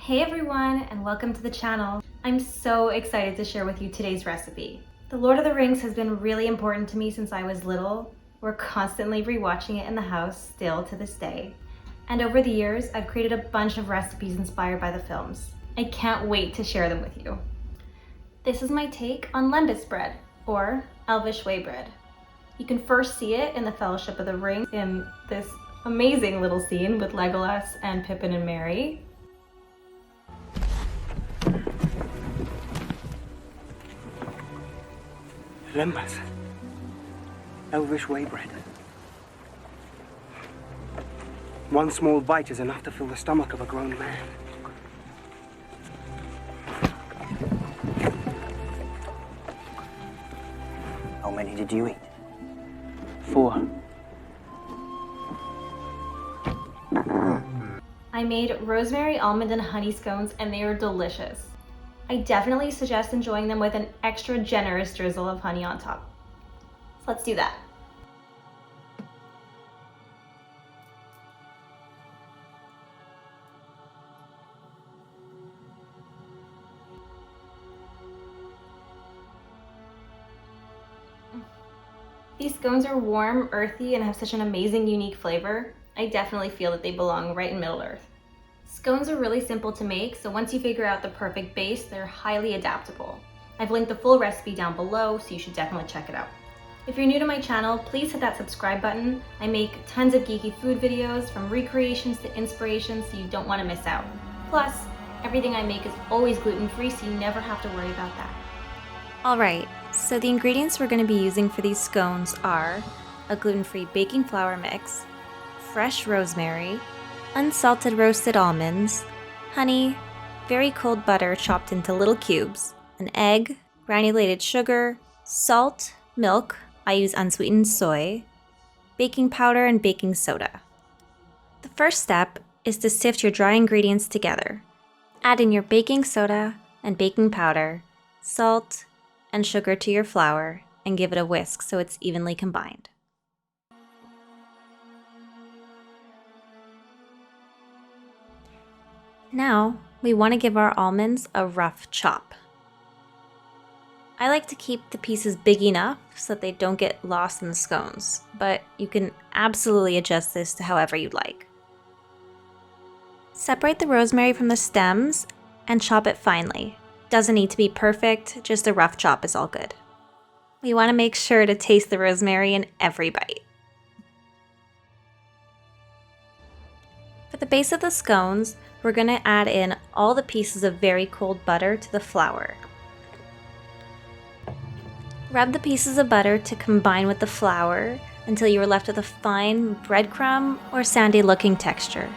Hey everyone, and welcome to the channel. I'm so excited to share with you today's recipe. The Lord of the Rings has been really important to me since I was little. We're constantly rewatching it in the house still to this day. And over the years, I've created a bunch of recipes inspired by the films. I can't wait to share them with you. This is my take on Lembas bread, or Elvish way bread. You can first see it in the Fellowship of the Ring in this amazing little scene with Legolas and Pippin and Merry. Lembas. Elvish way bread. One small bite is enough to fill the stomach of a grown man. How many did you eat? 4. I made rosemary, almond, and honey scones, and they are delicious. I definitely suggest enjoying them with an extra generous drizzle of honey on top. So let's do that. These scones are warm, earthy, and have such an amazing, unique flavor. I definitely feel that they belong right in Middle Earth. Scones are really simple to make, so once you figure out the perfect base, they're highly adaptable. I've linked the full recipe down below, so you should definitely check it out. If you're new to my channel, please hit that subscribe button. I make tons of geeky food videos, from recreations to inspirations, so you don't want to miss out. Plus, everything I make is always gluten-free, so you never have to worry about that. Alright, so the ingredients we're going to be using for these scones are a gluten-free baking flour mix, fresh rosemary, unsalted roasted almonds, honey, very cold butter chopped into little cubes, an egg, granulated sugar, salt, milk, I use unsweetened soy, baking powder, and baking soda. The first step is to sift your dry ingredients together. Add in your baking soda and baking powder, salt, and sugar to your flour, and give it a whisk so it's evenly combined. Now, we want to give our almonds a rough chop. I like to keep the pieces big enough so that they don't get lost in the scones, but you can absolutely adjust this to however you'd like. Separate the rosemary from the stems and chop it finely. Doesn't need to be perfect, just a rough chop is all good. We want to make sure to taste the rosemary in every bite. For the base of the scones, we're going to add in all the pieces of very cold butter to the flour. Rub the pieces of butter to combine with the flour until you are left with a fine breadcrumb or sandy looking texture.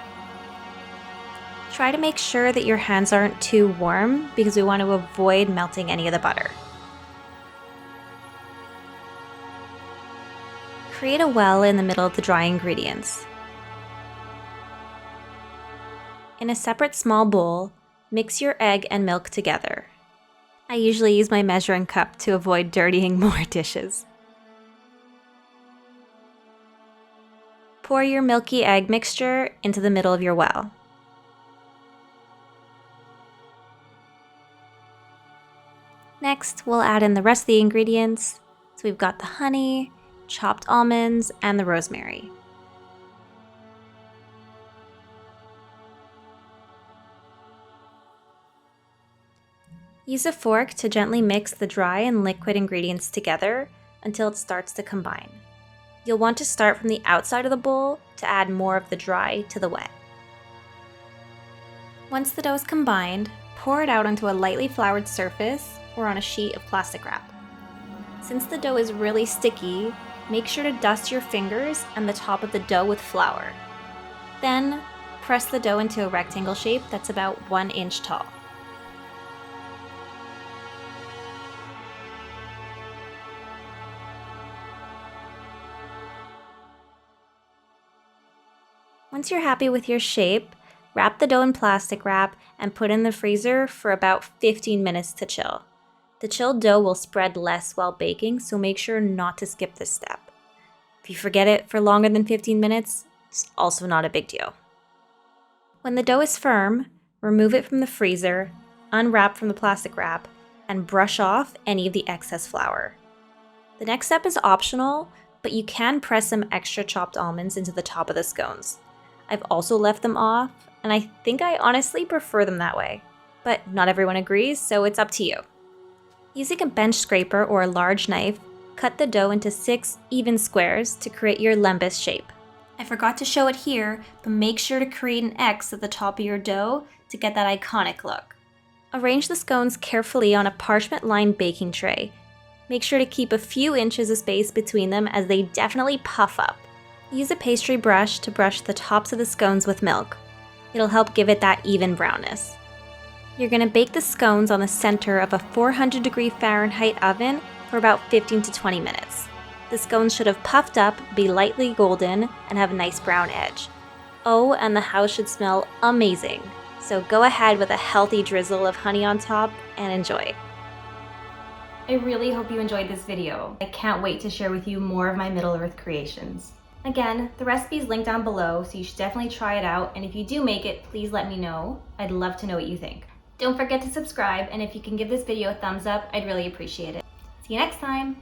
Try to make sure that your hands aren't too warm because we want to avoid melting any of the butter. Create a well in the middle of the dry ingredients. In a separate small bowl, mix your egg and milk together. I usually use my measuring cup to avoid dirtying more dishes. Pour your milky egg mixture into the middle of your well. Next, we'll add in the rest of the ingredients. So we've got the honey, chopped almonds, and the rosemary. Use a fork to gently mix the dry and liquid ingredients together until it starts to combine. You'll want to start from the outside of the bowl to add more of the dry to the wet. Once the dough is combined, pour it out onto a lightly floured surface or on a sheet of plastic wrap. Since the dough is really sticky, make sure to dust your fingers and the top of the dough with flour. Then, press the dough into a rectangle shape that's about 1 inch tall. Once you're happy with your shape, wrap the dough in plastic wrap and put in the freezer for about 15 minutes to chill. The chilled dough will spread less while baking, so make sure not to skip this step. If you forget it for longer than 15 minutes, it's also not a big deal. When the dough is firm, remove it from the freezer, unwrap from the plastic wrap, and brush off any of the excess flour. The next step is optional, but you can press some extra chopped almonds into the top of the scones. I've also left them off, and I think I honestly prefer them that way. But not everyone agrees, so it's up to you. Using a bench scraper or a large knife, cut the dough into 6 even squares to create your lembas shape. I forgot to show it here, but make sure to create an X at the top of your dough to get that iconic look. Arrange the scones carefully on a parchment-lined baking tray. Make sure to keep a few inches of space between them as they definitely puff up. Use a pastry brush to brush the tops of the scones with milk. It'll help give it that even brownness. You're going to bake the scones on the center of a 400-degree Fahrenheit oven for about 15 to 20 minutes. The scones should have puffed up, be lightly golden, and have a nice brown edge. Oh, and the house should smell amazing. So go ahead with a healthy drizzle of honey on top and enjoy. I really hope you enjoyed this video. I can't wait to share with you more of my Middle-earth creations. Again, the recipe is linked down below, so you should definitely try it out, and if you do make it, please let me know. I'd love to know what you think. Don't forget to subscribe, and if you can give this video a thumbs up, I'd really appreciate it. See you next time!